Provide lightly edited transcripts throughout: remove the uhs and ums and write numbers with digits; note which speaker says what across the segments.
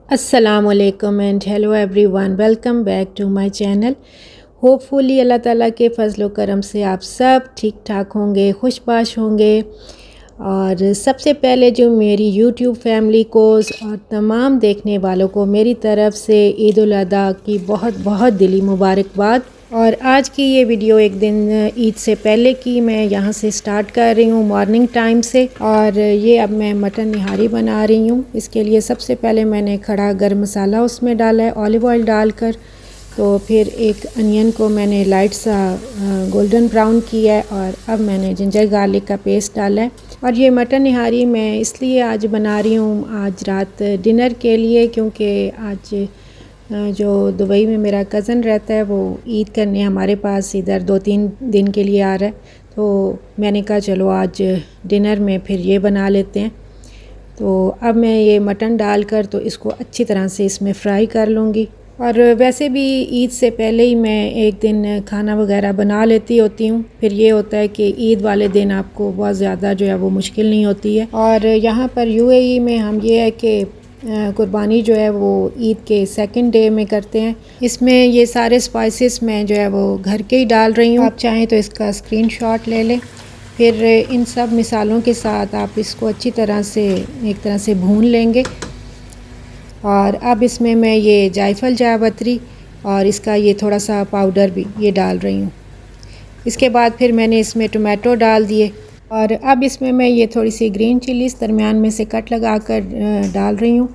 Speaker 1: अस्सलामुअलैकुम and hello everyone, welcome back to my channel. Hopefully Allah ताला के फजल व करम से आप सब ठीक ठाक होंगे, खुशबाश होंगे। और सबसे पहले जो मेरी यूट्यूब फैमिली को और तमाम देखने वालों को मेरी तरफ़ से ईद उल अज़हा की बहुत बहुत दिली मुबारकबाद। और आज की ये वीडियो एक दिन ईद से पहले की मैं यहाँ से स्टार्ट कर रही हूँ मॉर्निंग टाइम से। और ये अब मैं मटन निहारी बना रही हूँ। इसके लिए सबसे पहले मैंने खड़ा गर्म मसाला उसमें डाला है ऑलिव ऑयल डालकर। तो फिर एक अनियन को मैंने लाइट सा गोल्डन ब्राउन किया है और अब मैंने जिंजर गार्लिक का पेस्ट डाला है। और ये मटन निहारी मैं इसलिए आज बना रही हूँ आज रात डिनर के लिए, क्योंकि आज जो दुबई में मेरा कज़न रहता है वो ईद करने हमारे पास इधर 2-3 दिन के लिए आ रहा है। तो मैंने कहा चलो आज डिनर में फिर ये बना लेते हैं। तो अब मैं ये मटन डालकर तो इसको अच्छी तरह से इसमें फ्राई कर लूँगी। और वैसे भी ईद से पहले ही मैं एक दिन खाना वगैरह बना लेती होती हूँ। फिर ये होता है कि ईद वाले दिन आपको बहुत ज़्यादा जो है वो मुश्किल नहीं होती है। और यहाँ पर यूएई में हम ये है कि कुर्बानी जो है वो ईद के सेकंड डे में करते हैं। इसमें ये सारे स्पाइसेस मैं जो है वो घर के ही डाल रही हूँ। आप चाहें तो इसका स्क्रीनशॉट ले लें। फिर इन सब मिसालों के साथ आप इसको अच्छी तरह से एक तरह से भून लेंगे। और अब इसमें मैं ये जायफल जावित्री और इसका ये थोड़ा सा पाउडर भी ये डाल रही हूँ। इसके बाद फिर मैंने इसमें टोमेटो डाल दिए और अब इसमें मैं ये थोड़ी सी ग्रीन चिलीज़ दरमियान में से कट लगा कर डाल रही हूँ।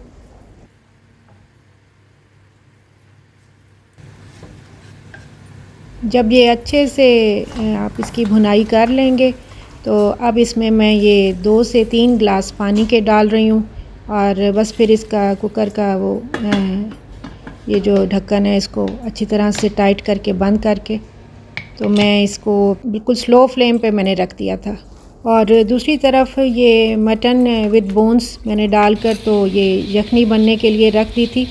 Speaker 1: जब ये अच्छे से आप इसकी भुनाई कर लेंगे तो अब इसमें मैं ये 2 से 3 गिलास पानी के डाल रही हूँ। और बस फिर इसका कुकर का वो ये जो ढक्कन है इसको अच्छी तरह से टाइट करके बंद करके तो मैं इसको बिल्कुल स्लो फ्लेम पे मैंने रख दिया था। और दूसरी तरफ ये मटन विद बोन्स मैंने डालकर तो ये यखनी बनने के लिए रख दी थी,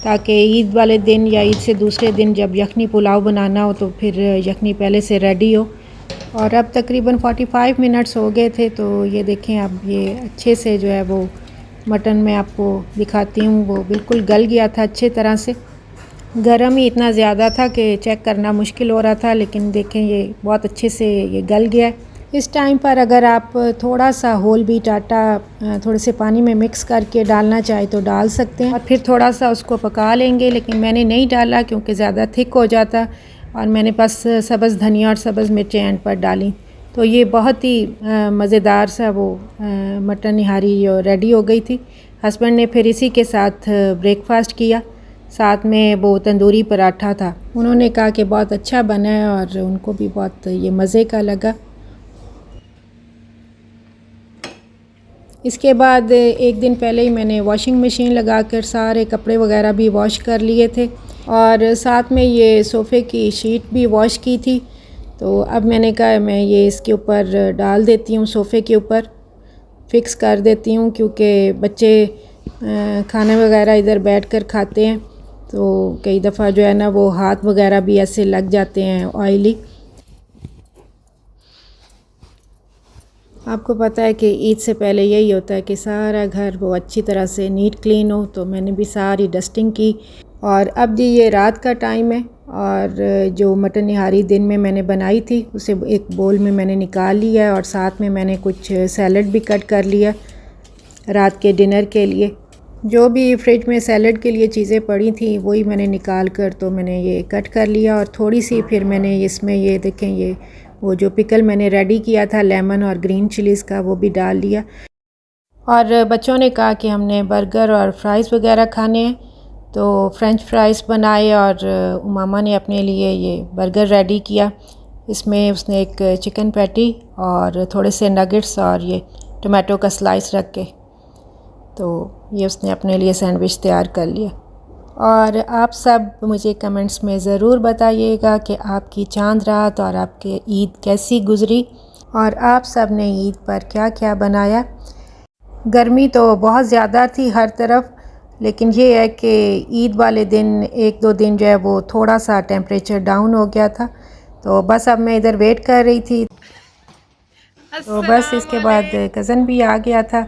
Speaker 1: ताकि ईद वाले दिन या ईद से दूसरे दिन जब यखनी पुलाव बनाना हो तो फिर यखनी पहले से रेडी हो। और अब तकरीबन 45 मिनट्स हो गए थे। तो ये देखें अब ये अच्छे से जो है वो मटन मैं आपको दिखाती हूँ वो बिल्कुल गल गया था अच्छे तरह से। गरम ही इतना ज़्यादा था कि चेक करना मुश्किल हो रहा था, लेकिन देखें ये बहुत अच्छे से ये गल गया है। इस टाइम पर अगर आप थोड़ा सा होल व्हीट आटा थोड़े से पानी में मिक्स करके डालना चाहे तो डाल सकते हैं और फिर थोड़ा सा उसको पका लेंगे, लेकिन मैंने नहीं डाला क्योंकि ज़्यादा थिक हो जाता। और मैंने बस सब्ज़ धनिया और सब्ज़ मिर्चें एंड पर डाली। तो ये बहुत ही मज़ेदार सा वो मटन निहारी रेडी हो गई थी। हस्बैंड ने फिर इसी के साथ ब्रेकफास्ट किया, साथ में वो तंदूरी पराठा था। उन्होंने कहा कि बहुत अच्छा बना है और उनको भी बहुत ये मज़े का लगा। इसके बाद एक दिन पहले ही मैंने वॉशिंग मशीन लगाकर सारे कपड़े वगैरह भी वॉश कर लिए थे और साथ में ये सोफ़े की शीट भी वॉश की थी। तो अब मैंने कहा मैं ये इसके ऊपर डाल देती हूँ, सोफ़े के ऊपर फ़िक्स कर देती हूँ, क्योंकि बच्चे खाना वगैरह इधर बैठकर खाते हैं तो कई दफ़ा जो है ना वो हाथ वगैरह भी ऐसे लग जाते हैं ऑयली। आपको पता है कि ईद से पहले यही होता है कि सारा घर वो अच्छी तरह से नीट क्लीन हो। तो मैंने भी सारी डस्टिंग की। और अब जी ये रात का टाइम है और जो मटन निहारी दिन में मैंने बनाई थी उसे एक बोल में मैंने निकाल लिया है और साथ में मैंने कुछ सैलड भी कट कर लिया रात के डिनर के लिए। जो भी फ्रिज में सैलड के लिए चीज़ें पड़ी थी वही मैंने निकाल कर तो मैंने ये कट कर लिया। और थोड़ी सी फिर मैंने इसमें ये देखें ये वो जो पिकल मैंने रेडी किया था लेमन और ग्रीन चिलीज़ का वो भी डाल लिया। और बच्चों ने कहा कि हमने बर्गर और फ्राइज़ वगैरह खाने हैं तो फ्रेंच फ्राइज़ बनाए और उमामा ने अपने लिए ये बर्गर रेडी किया। इसमें उसने एक चिकन पैटी और थोड़े से नगेट्स और ये टोमेटो का स्लाइस रख के तो ये उसने अपने लिए सैंडविच तैयार कर लिया। और आप सब मुझे कमेंट्स में ज़रूर बताइएगा कि आपकी चांद रात और आपके ईद कैसी गुज़री और आप सब ने ईद पर क्या क्या बनाया। गर्मी तो बहुत ज़्यादा थी हर तरफ, लेकिन ये है कि ईद वाले दिन 1-2 दिन जो है वो थोड़ा सा टेम्परेचर डाउन हो गया था। तो बस अब मैं इधर वेट कर रही थी। तो बस इसके बाद कज़न भी आ गया था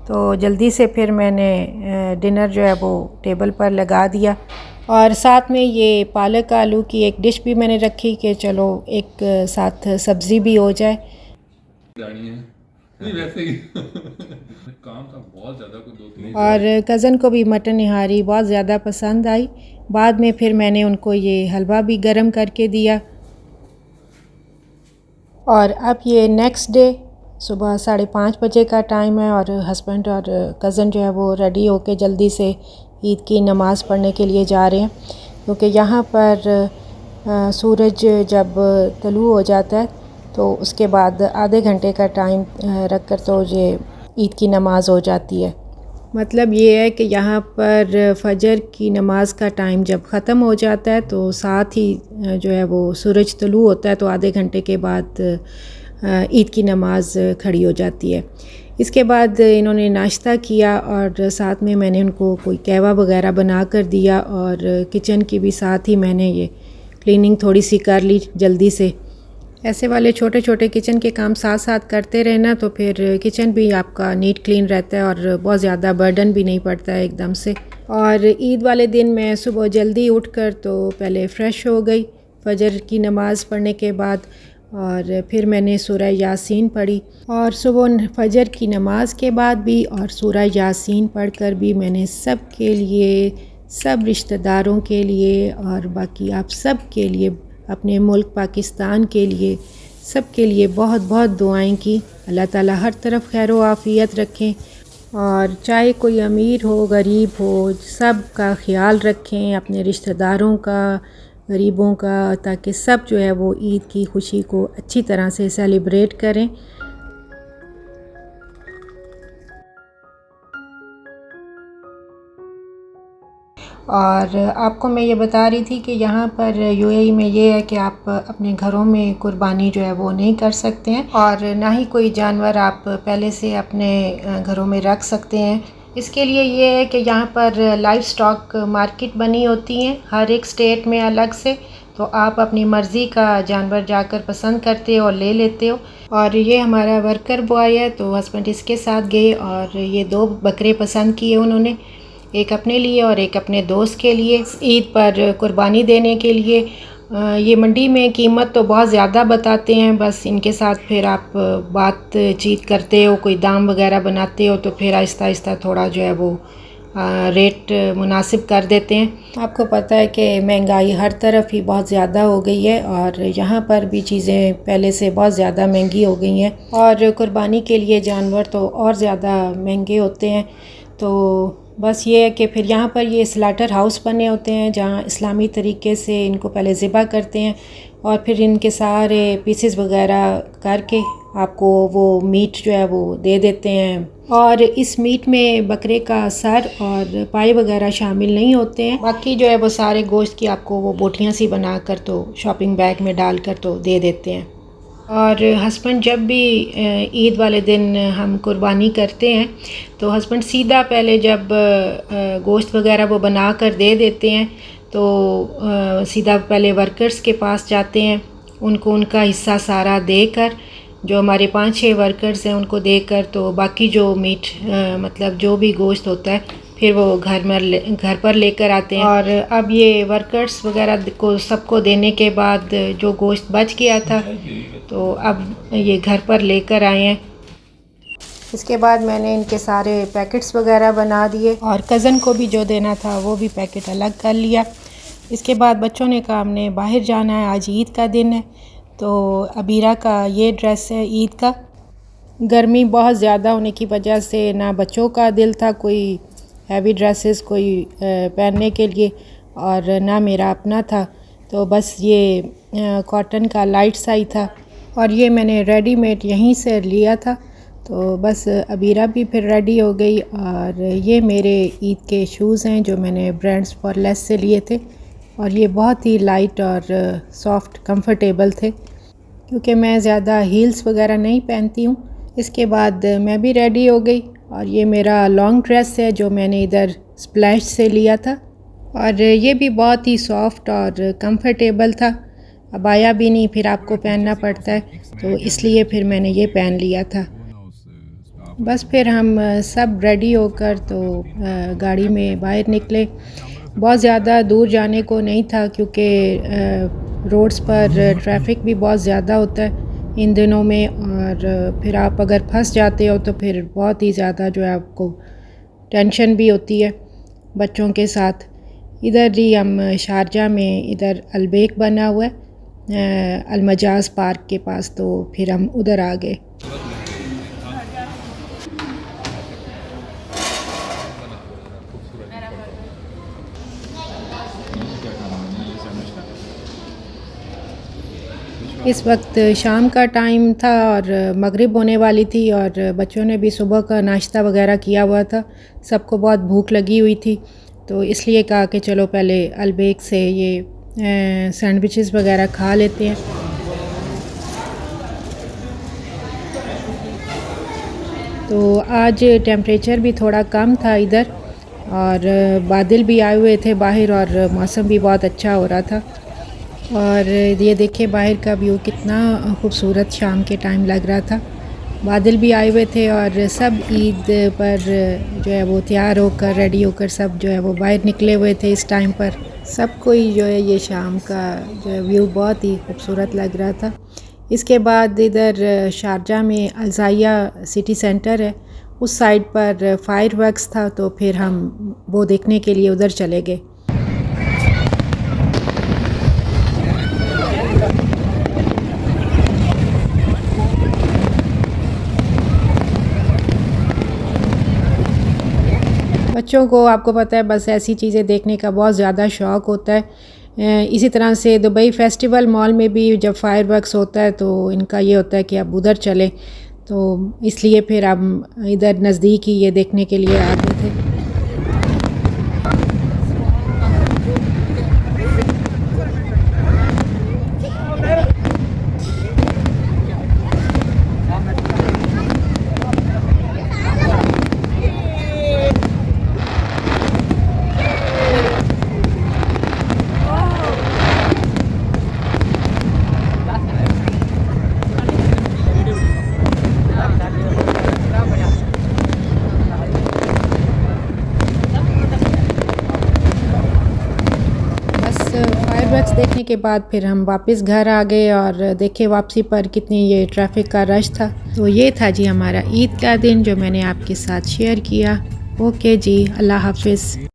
Speaker 1: तो जल्दी से फिर मैंने डिनर जो है वो टेबल पर लगा दिया। और साथ में ये पालक आलू की एक डिश भी मैंने रखी कि चलो एक साथ सब्ज़ी भी हो जाए। नहीं वैसे ही काम था बहुत ज़्यादा, कोई 2-3 और कज़न को भी मटन निहारी बहुत ज़्यादा पसंद आई। बाद में फिर मैंने उनको ये हलवा भी गरम करके दिया। और अब ये नेक्स्ट डे सुबह 5:30 बजे का टाइम है और हस्बैंड और कज़न जो है वो रेडी होके जल्दी से ईद की नमाज़ पढ़ने के लिए जा रहे हैं, क्योंकि यहाँ पर सूरज जब तलू हो जाता है तो उसके बाद आधे घंटे का टाइम रख कर तो ये ईद की नमाज़ हो जाती है। मतलब ये है कि यहाँ पर फजर की नमाज़ का टाइम जब ख़त्म हो जाता है तो साथ ही जो है वो सूरज तलू होता है, तो आधे घंटे के बाद ईद की नमाज़ खड़ी हो जाती है। इसके बाद इन्होंने नाश्ता किया और साथ में मैंने उनको कोई कहवा वगैरह बना कर दिया और किचन की भी साथ ही मैंने ये क्लीनिंग थोड़ी सी कर ली जल्दी से। ऐसे वाले छोटे छोटे किचन के काम साथ साथ करते रहना तो फिर किचन भी आपका नीट क्लीन रहता है और बहुत ज़्यादा बर्डन भी नहीं पड़ता है एकदम से। और ईद वाले दिन मैं सुबह जल्दी उठकर तो पहले फ़्रेश हो गई फजर की नमाज़ पढ़ने के बाद, और फिर मैंने सूरह यासीन पढ़ी। और सुबह फजर की नमाज़ के बाद भी और सूरह यासीन पढ़कर भी मैंने सब के लिए, सब रिश्तेदारों के लिए और बाकी आप सब के लिए, अपने मुल्क पाकिस्तान के लिए, सब के लिए बहुत बहुत दुआएं की। अल्लाह ताला हर तरफ खैर व आफ़ियत रखें और चाहे कोई अमीर हो गरीब हो सब का ख्याल रखें, अपने रिश्तेदारों का, गरीबों का, ताकि सब जो है वो ईद की खुशी को अच्छी तरह से सेलिब्रेट करें। और आपको मैं ये बता रही थी कि यहाँ पर यूएई में ये है कि आप अपने घरों में कुर्बानी जो है वो नहीं कर सकते हैं और ना ही कोई जानवर आप पहले से अपने घरों में रख सकते हैं। इसके लिए ये है कि यहाँ पर लाइव स्टॉक मार्केट बनी होती हैं हर एक स्टेट में अलग से, तो आप अपनी मर्ज़ी का जानवर जाकर पसंद करते हो और ले लेते हो। और ये हमारा वर्कर बॉय है तो हस्बैंड इसके साथ गए और ये 2 बकरे पसंद किए उन्होंने, एक अपने लिए और एक अपने दोस्त के लिए ईद पर कुर्बानी देने के लिए। ये मंडी में कीमत तो बहुत ज़्यादा बताते हैं, बस इनके साथ फिर आप बातचीत करते हो, कोई दाम वगैरह बनाते हो तो फिर आहिस्ता आहिस्ता थोड़ा जो है वो रेट मुनासिब कर देते हैं। आपको पता है कि महंगाई हर तरफ ही बहुत ज़्यादा हो गई है और यहाँ पर भी चीज़ें पहले से बहुत ज़्यादा महंगी हो गई हैं और कुर्बानी के लिए जानवर तो और ज़्यादा महंगे होते हैं। तो बस ये है कि फिर यहाँ पर ये स्लाटर हाउस बने होते हैं जहाँ इस्लामी तरीके से इनको पहले ज़िबा करते हैं और फिर इनके सारे पीसेस वगैरह करके आपको वो मीट जो है वो दे देते हैं। और इस मीट में बकरे का सर और पाए वगैरह शामिल नहीं होते हैं, बाकी जो है वो सारे गोश्त की आपको वो बोटियाँ सी बना कर तो शॉपिंग बैग में डाल कर तो दे देते हैं। और हस्बैंड जब भी ईद वाले दिन हम कुर्बानी करते हैं तो हस्बैंड सीधा पहले जब गोश्त वगैरह वो बना कर दे देते हैं तो सीधा पहले वर्कर्स के पास जाते हैं, उनको उनका हिस्सा सारा देकर, जो हमारे 5-6 वर्कर्स हैं उनको देकर तो बाकी जो मीट मतलब जो भी गोश्त होता है फिर वो घर पर लेकर आते हैं। और अब ये वर्कर्स वगैरह को सबको देने के बाद जो गोश्त बच गया था तो अब ये घर पर लेकर आए हैं। इसके बाद मैंने इनके सारे पैकेट्स वगैरह बना दिए और कज़न को भी जो देना था वो भी पैकेट अलग कर लिया। इसके बाद बच्चों ने कहा हमने बाहर जाना है, आज ईद का दिन है, तो अबीरा का ये ड्रेस है ईद का। गर्मी बहुत ज़्यादा होने की वजह से ना बच्चों का दिल था कोई हैवी ड्रेसेस कोई पहनने के लिए और ना मेरा अपना था, तो बस ये कॉटन का लाइट सा ही था और ये मैंने रेडीमेड यहीं से लिया था। तो बस अबीरा भी फिर रेडी हो गई और ये मेरे ईद के शूज़ हैं जो मैंने ब्रांड्स फॉर लेस से लिए थे और ये बहुत ही लाइट और सॉफ्ट कंफर्टेबल थे क्योंकि मैं ज़्यादा हील्स वगैरह नहीं पहनती हूँ। इसके बाद मैं भी रेडी हो गई और ये मेरा लॉन्ग ड्रेस है जो मैंने इधर स्प्लैश से लिया था और ये भी बहुत ही सॉफ्ट और कंफर्टेबल था। अब आया भी नहीं फिर आपको पहनना पड़ता है तो इसलिए फिर मैंने ये पहन लिया था। बस फिर हम सब रेडी होकर तो गाड़ी में बाहर निकले। बहुत ज़्यादा दूर जाने को नहीं था क्योंकि रोड्स पर ट्रैफिक भी बहुत ज़्यादा होता है इन दिनों में, और फिर आप अगर फंस जाते हो तो फिर बहुत ही ज़्यादा जो है आपको टेंशन भी होती है बच्चों के साथ। इधर जी हम शारजा में, इधर अलबेक बना हुआ है अलमजाज पार्क के पास, तो फिर हम उधर आ गए। इस वक्त शाम का टाइम था और मगरिब होने वाली थी, और बच्चों ने भी सुबह का नाश्ता वगैरह किया हुआ था। सबको बहुत भूख लगी हुई थी, तो इसलिए कहा कि चलो पहले अलबेक से ये सैंडविचेस वगैरह खा लेते हैं। तो आज टेम्परेचर भी थोड़ा कम था इधर, और बादल भी आए हुए थे बाहर, और मौसम भी बहुत अच्छा हो रहा था। और ये देखिए बाहर का व्यू कितना खूबसूरत शाम के टाइम लग रहा था। बादल भी आए हुए थे और सब ईद पर जो है वो तैयार होकर, रेडी होकर सब जो है वो बाहर निकले हुए थे इस टाइम पर। सब कोई जो है ये शाम का जो है व्यू बहुत ही खूबसूरत लग रहा था। इसके बाद इधर शारजा में अलजाइया सिटी सेंटर है, उस साइड पर फायर वर्क्स था, तो फिर हम वो देखने के लिए उधर चले गए। बच्चों को आपको पता है बस ऐसी चीज़ें देखने का बहुत ज़्यादा शौक़ होता है। इसी तरह से दुबई फेस्टिवल मॉल में भी जब फायर वर्क्स होता है तो इनका ये होता है कि अब उधर चलें, तो इसलिए फिर हम इधर नज़दीक ही ये देखने के लिए आ गए थे। फायरवर्क्स देखने के बाद फिर हम वापस घर आ गए, और देखे वापसी पर कितनी ये ट्रैफिक का रश था। तो ये था जी हमारा ईद का दिन जो मैंने आपके साथ शेयर किया। ओके जी, अल्लाह हाफिज़।